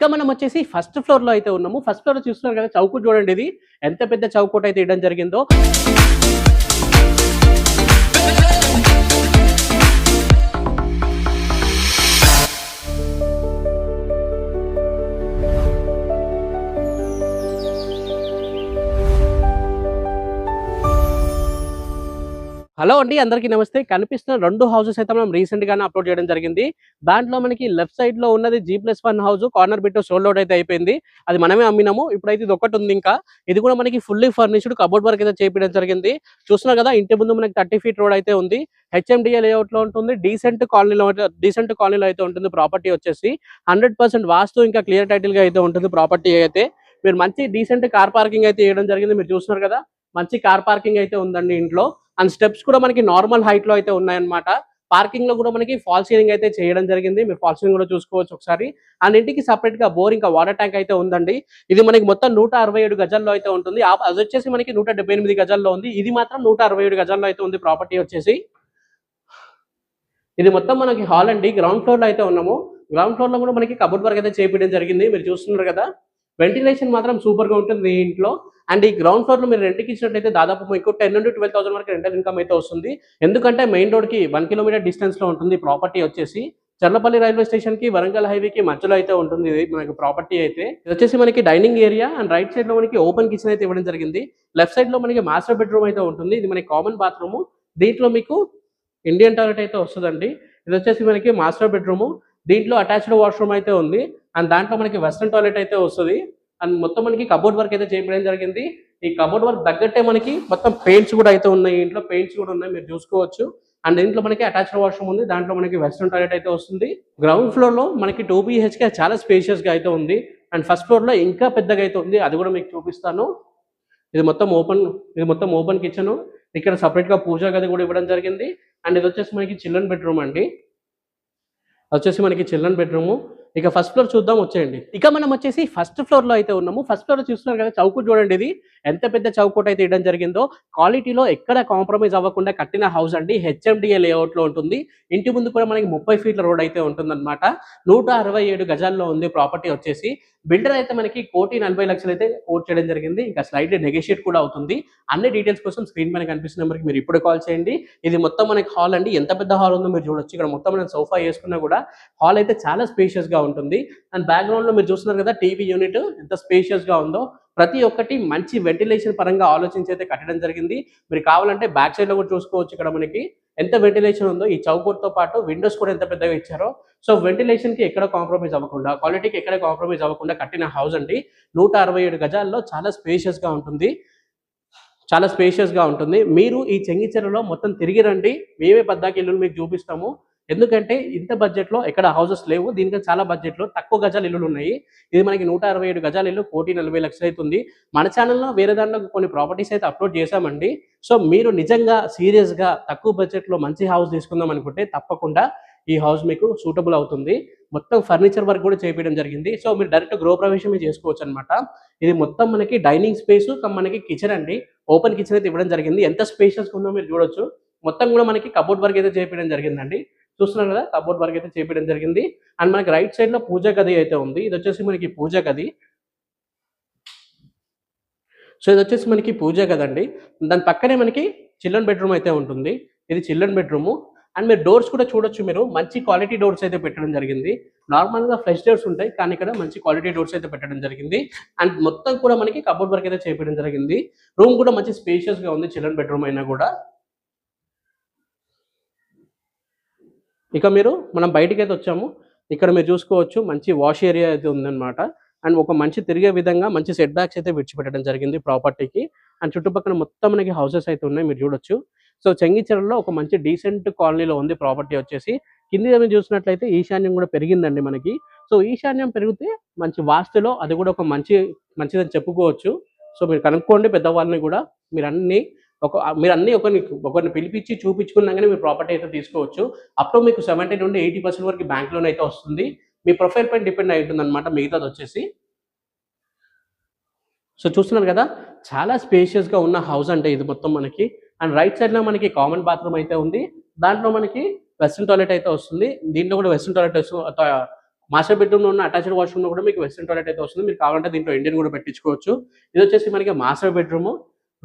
ఇక మనం వచ్చేసి ఫస్ట్ ఫ్లోర్‌లో అయితే ఉన్నాము. ఫస్ట్ ఫ్లోర్‌లో చూస్తున్నారు కదా! చౌకూట చూడండి ఇది. ఎంత పెద్ద చౌకూట అయితే ఇయడం జరిగిందో. హలో అండి. అందరికీ నమస్తే. కనిపిస్తున్న 2 హౌసెస్ అయితే మనం రీసెంట్‌గానే అప్‌లోడ్ చేయడం జరిగింది. దాంట్లో మనకి లెఫ్ట్ సైడ్‌లో ఉన్నది G+1 house corner bit sold out అయితే అయిపోయింది. అది మనమే అమ్మినాము. ఇప్పుడైతే ఇదొకటి ఉంది ఇంకా. ఇది కూడా మనకి ఫుల్లీ ఫర్నిష్డ్ కబోర్డ్ వర్క్ అయితే చేపియడం జరిగింది. చూస్తున్నారు కదా! ఇంటి ముందు మనకి 30 ఫీట్ రోడ్ అయితే ఉంది. హెచ్ఎండిఏ లేఅవుట్‌లో ఉంటుంది. డీసెంట్ కాలనీలో అయితే ఉంటుంది ప్రాపర్టీ వచ్చేసి. 100% వాస్తు ఇంకా క్లియర్ టైటిల్‌గా అయితే ఉంటుంది ప్రాపర్టీ అయితే. మీరు మంచి డీసెంట్ కార్ పార్కింగ్ అయితే చేయడం జరిగింది. మీరు చూస్తున్నారు కదా! మంచి కార్ పార్కింగ్ అయితే ఉందండి ఇంట్లో. అండ్ స్టెప్స్ కూడా మనకి నార్మల్ హైట్ లో అయితే ఉన్నాయన్నమాట. పార్కింగ్ లో కూడా మనకి ఫాల్ సీలింగ్ అయితే చేయడం జరిగింది. మీరు ఫాల్ సీలింగ్ కూడా చూసుకోవచ్చు ఒకసారి. అండ్ ఇంటికి సెపరేట్ గా బోర్ ఇంకా వాటర్ ట్యాంక్ అయితే ఉందండి. ఇది మనకి మొత్తం 167 గజాల్లో అయితే ఉంటుంది. అది వచ్చేసి మనకి 178 గజాల్లో ఉంది. ఇది మాత్రం 167 గజాల్లో అయితే ఉంది ప్రాపర్టీ వచ్చేసి. ఇది మొత్తం మనకి హాల్ అండి. గ్రౌండ్ ఫ్లోర్ లో అయితే ఉన్నాము. గ్రౌండ్ ఫ్లోర్ లో కూడా మనకి కబోర్డ్ వర్క్ అయితే చేపించడం జరిగింది. మీరు చూస్తున్నారు కదా! వెంటిలేషన్ మాత్రం సూపర్ గా ఉంటుంది ఈ ఇంట్లో. అండ్ ఈ గ్రౌండ్ ఫ్లోర్ లో మీరు రెంట్‌కి ఇచ్చినట్లయితే దాదాపు మీకు 10,000-12,000 వరకు రెంటల్ ఇన్కమ్ అయితే వస్తుంది. ఎందుకంటే మెయిన్ రోడ్ కి 1 కిలోమీటర్ డిస్టెన్స్ లో ఉంటుంది ప్రాపర్టీ వచ్చేసి. చర్లపల్లి రైల్వే స్టేషన్ కి వరంగల్ హైవేకి మధ్యలో అయితే ఉంటుంది ఇది మనకి ప్రాపర్టీ అయితే. ఇది వచ్చేసి మనకి dining area and right side లో మనకి ఓపెన్ కిచెన్ అయితే ఇవ్వడం జరిగింది. లెఫ్ట్ సైడ్ లో మనకి మాస్టర్ బెడ్రూమ్ అయితే ఉంటుంది. ఇది మనకి కామన్ బాత్రూమ్. దీంట్లో మీకు ఇండియన్ టాయిలెట్ అయితే వస్తదండి. ఇది వచ్చేసి మనకి మాస్టర్ బెడ్రూమ్. దీంట్లో అటాచ్డ్ వాష్‌రూమ్ అయితే ఉంది. అండ్ దాంట్లో మనకి వెస్టర్న్ టాయిలెట్ అయితే వస్తది. అండ్ మొత్తం మనకి కబోర్డ్ వర్క్ అయితే చేయించడం జరిగింది. ఈ కబోర్డ్ వర్క్ తగ్గట్టే మనకి మొత్తం పెయింట్స్ కూడా అయితే ఉన్నాయి. ఇంట్లో పెయింట్స్ కూడా ఉన్నాయి. మీరు చూసుకోవచ్చు. అండ్ దీంట్లో మనకి అటాచ్డ్ వాష్‌రూమ్ ఉంది. దాంట్లో మనకి వెస్టర్న్ టాయిలెట్ అయితే వస్తుంది. గ్రౌండ్ ఫ్లోర్‌లో మనకి 2 బీహెచ్‌కే చాలా స్పేషియస్‌గా అయితే ఉంది. అండ్ ఫస్ట్ ఫ్లోర్‌లో ఇంకా పెద్దగా అయితే ఉంది. అది కూడా మీకు చూపిస్తాను. ఇది మొత్తం ఓపెన్ కిచెన్. ఇక్కడ సెపరేట్‌గా పూజా గది కూడా ఇవ్వడం జరిగింది. అండ్ ఇది వచ్చేసి మనకి చిల్డ్రన్ బెడ్రూమ్ అండి. వచ్చేసి మనకి చిల్డ్రన్ బెడ్రూమ్. ఇక ఫస్ట్ ఫ్లోర్ చూద్దాం వచ్చేయండి. ఇక మనం వచ్చేసి ఫస్ట్ ఫ్లోర్ లో అయితే ఉన్నాము. ఫస్ట్ ఫ్లోర్ చూస్తున్నారు కదా! చౌకూట చూడండి ఇది. ఎంత పెద్ద చౌకూట అయితే ఇయడం జరిగిందో. క్వాలిటీలో ఎక్కడ కాంప్రమైజ్ అవ్వకుండా కట్టిన హౌస్ అండి. హెచ్ఎండిఏ లేఅవుట్ లో ఉంటుంది. ఇంటి ముందు కూడా మనకి 30 ఫీట్ల రోడ్ అయితే ఉంటుందన్నమాట. 167 గజాల్లో ఉంది ప్రాపర్టీ వచ్చేసి. బిల్డర్ అయితే మనకి 1,40,00,000 అయితే కోట్ చేయడం జరిగింది. ఇంకా స్లైట్‌లీ నెగోషియేట్ కూడా అవుతుంది. అన్ని డీటెయిల్స్ కోసం స్క్రీన్ పైన కనిపిస్తున్న నెంబర్‌కి మీరు ఇప్పుడే కాల్ చేయండి. ఇది మొత్తం మనకి హాల్ అండి. ఎంత పెద్ద హాల్ ఉందో మీరు చూడొచ్చు. ఇక్కడ మొత్తం మనం సోఫా ఏసుకున్నా కూడా హాల్ అయితే చాలా స్పేషియస్‌గా ఉంటుంది. అండ్ బ్యాక్‌గ్రౌండ్‌లో మీరు చూస్తున్నారు కదా! టీవీ యూనిట్ ఎంత స్పేషియస్‌గా ఉందో. ప్రతి ఒక్కటి మంచి వెంటిలేషన్ పరంగా ఆలోచించి అయితే కట్టడం జరిగింది. మీరు కావాలంటే బ్యాక్ సైడ్‌లో కూడా చూసుకోవచ్చు ఇక్కడ మనకి ఎంత వెంటిలేషన్ ఉందో. ఈ చౌకూటతో పాటు విండోస్ కూడా ఎంత పెద్దగా ఇచ్చారో. సో వెంటిలేషన్‌కి ఎక్కడ కాంప్రమైజ్ అవ్వకుండా, క్వాలిటీకి ఎక్కడ కాంప్రమైజ్ అవ్వకుండా కట్టిన హౌస్ అండి. 167 గజాల్లో చాలా స్పేషియస్‌గా ఉంటుంది. చాలా స్పేషియస్‌గా ఉంటుంది. మీరు ఈ చెంగిచెర్లలో మొత్తం తిరిగి రండి. మేమే పద్దాక ఇల్లులు మీకు చూపిస్తాము. ఎందుకంటే ఇంత బడ్జెట్‌లో ఎక్కడ హౌసెస్ లేవు. దీనికన్నా చాలా బడ్జెట్‌లో తక్కువ గజాల ఇల్లులున్నాయి. ఇది మనకి 167 గజాల ఇల్లు 1,40,00,000 అయితుంది. మన ఛానెల్‌లో వేరే దాంట్లో కొన్ని ప్రాపర్టీస్ అయితే అప్‌లోడ్ చేశామండి. సో మీరు నిజంగా సీరియస్‌గా తక్కువ బడ్జెట్‌లో మంచి హౌస్ తీసుకుందాం అనుకుంటే తప్పకుండా ఈ హౌస్ మీకు సూటబుల్ అవుతుంది. మొత్తం ఫర్నిచర్ వర్క్ కూడా చేపియడం జరిగింది. సో మీరు డైరెక్ట్ గృహప్రవేశమే చేసుకోవచ్చనమాట. ఇది మొత్తం మనకి డైనింగ్ స్పేస్ మనకి కిచెన్ అండి. ఓపెన్ కిచెన్ అయితే ఇవ్వడం జరిగింది. ఎంత స్పేషియస్‌గా ఉందో మీరు చూడొచ్చు. మొత్తం కూడా మనకి కబోర్డ్ వర్క్ అయితే చేపియడం జరిగిందండి. చూస్తున్నారు కదా! కబోర్డ్ వర్క్ అయితే చేపియడం జరిగింది. అండ్ మనకి రైట్ సైడ్‌లో పూజా గది అయితే ఉంది. ఇదొచ్చేసి మనకి పూజా గది. సో ఇదొచ్చేసి మనకి పూజా గదండి. దాని పక్కనే మనకి చిల్డ్రన్ బెడ్‌రూమ్ అయితే ఉంటుంది. ఇది చిల్డ్రన్ బెడ్‌రూము. అండ్ మీరు డోర్స్ కూడా చూడొచ్చు మీరు. మంచి క్వాలిటీ డోర్స్ అయితే పెట్టడం జరిగింది. నార్మల్‌గా ఫ్లష్ డోర్స్ ఉంటాయి. కానీ ఇక్కడ మంచి క్వాలిటీ డోర్స్ అయితే పెట్టడం జరిగింది. అండ్ మొత్తం కూడా మనకి కబోర్డ్ వర్క్ అయితే చేపియడం జరిగింది. రూమ్ కూడా మంచి స్పేషియస్‌గా ఉంది చిల్డ్రన్ బెడ్‌రూమ్ అయినా గూడా. ఇక మనం బయటికైతే వచ్చాము. ఇక్కడ మీరు చూసుకోవచ్చు మంచి వాష్ ఏరియా అయితే ఉందన్నమాట. అండ్ ఒక మంచి తిరిగే విధంగా మంచి సెట్ బ్యాక్స్ అయితే విడిచిపెట్టడం జరిగింది ప్రాపర్టీకి. అండ్ చుట్టుపక్కల మొత్తం మనకి హౌసెస్ అయితే ఉన్నాయి మీరు చూడొచ్చు. సో చెంగిచెర్లలో ఒక మంచి డీసెంట్ కాలనీలో ఉంది ప్రాపర్టీ వచ్చేసి. కింద మీరు చూసినట్లయితే ఈశాన్యం కూడా పెరిగిందండి మనకి. సో ఈశాన్యం పెరిగితే మంచి వాస్తులో అది కూడా ఒక మంచిదని చెప్పుకోవచ్చు. సో మీరు కనుక్కోండి పెద్దవాళ్ళని కూడా. మీరన్నీ మీరన్నీ ఒకరిని పిలిపించి చూపించుకున్నాకనే మీరు ప్రాపర్టీ అయితే తీసుకోవచ్చు. అప్ టు మీకు 70-80% వరకు బ్యాంక్ లోన్ అయితే వస్తుంది. మీ ప్రొఫైల్ పైన డిపెండ్ అయి ఉంటుందన్నమాట మిగతాదొచ్చేసి. సో చూస్తున్నారు కదా! చాలా స్పేషియస్‌గా ఉన్న హౌస్ అంటే ఇది మొత్తం మనకి. అండ్ రైట్ సైడ్‌లో మనకి కామన్ బాత్రూమ్ అయితే ఉంది. దాంట్లో మనకి వెస్టర్న్ టాయిలెట్ అయితే వస్తుంది. దీంట్లో కూడా వెస్టర్న్ టాయిలెట్ మాస్టర్ బెడ్రూమ్లో ఉన్న అటాచ్డ్ వాష్రూమ్లో కూడా మీకు వెస్టర్న్ టాయిలెట్ అయితే వస్తుంది. మీరు కావాలంటే దీంట్లో ఇండియన్ కూడా పెట్టించుకోవచ్చు. ఇది వచ్చేసి మనకి మాస్టర్ బెడ్రూమ్.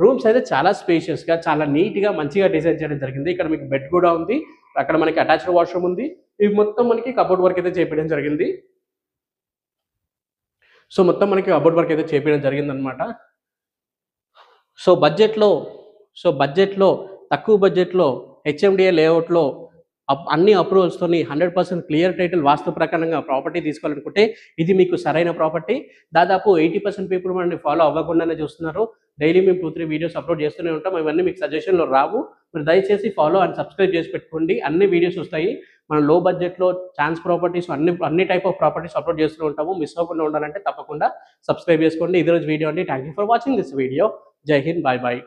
రూమ్స్ అయితే చాలా స్పేషియస్గా, చాలా నీట్గా, మంచిగా డిజైన్ చేయడం జరిగింది. ఇక్కడ మీకు బెడ్ కూడా ఉంది, అక్కడ మనకి అటాచ్డ్ వాష్రూమ్ ఉంది. ఇవి మొత్తం మనకి కబోర్డ్ వర్క్ అయితే చేపించడం జరిగింది. సో మొత్తం మనకి కబోర్డ్ వర్క్ అయితే చేపించడం జరిగిందనమాట. సో బడ్జెట్లో తక్కువ బడ్జెట్లో హెచ్ఎండిఏ లేఅవుట్లో అన్ని అప్రూవల్స్తోని 100% క్లియర్ టైటిల్ వాస్తు ప్రకారంగా ప్రాపర్టీ తీసుకోవాలనుకుంటే ఇది మీకు సరైన ప్రాపర్టీ. దాదాపు 80% పీపుల్ మనల్ని ఫాలో అవ్వకుండానే చూస్తున్నారు. డైలీ మేము 2-3 వీడియోస్ అప్లోడ్ చేస్తూనే ఉంటాం. ఇవన్నీ మీకు సజెషన్లో రావు. మీరు దయచేసి ఫాలో అండ్ సబ్స్క్రైబ్ చేసి పెట్టుకోండి. అన్ని వీడియోస్ వస్తాయి. మనం లో బడ్జెట్లో ఛాన్స్ ప్రాపర్టీస్ అన్ని టైప్ ఆఫ్ ప్రాపర్టీస్ అప్లోడ్ చేస్తూ ఉంటాము. మిస్ అవ్వకుండా ఉండాలంటే తప్పకుండా సబ్స్క్రైబ్ చేసుకోండి. ఇది రోజు వీడియో అండి. Thank you for watching this video. జై హింద్. Bye bye.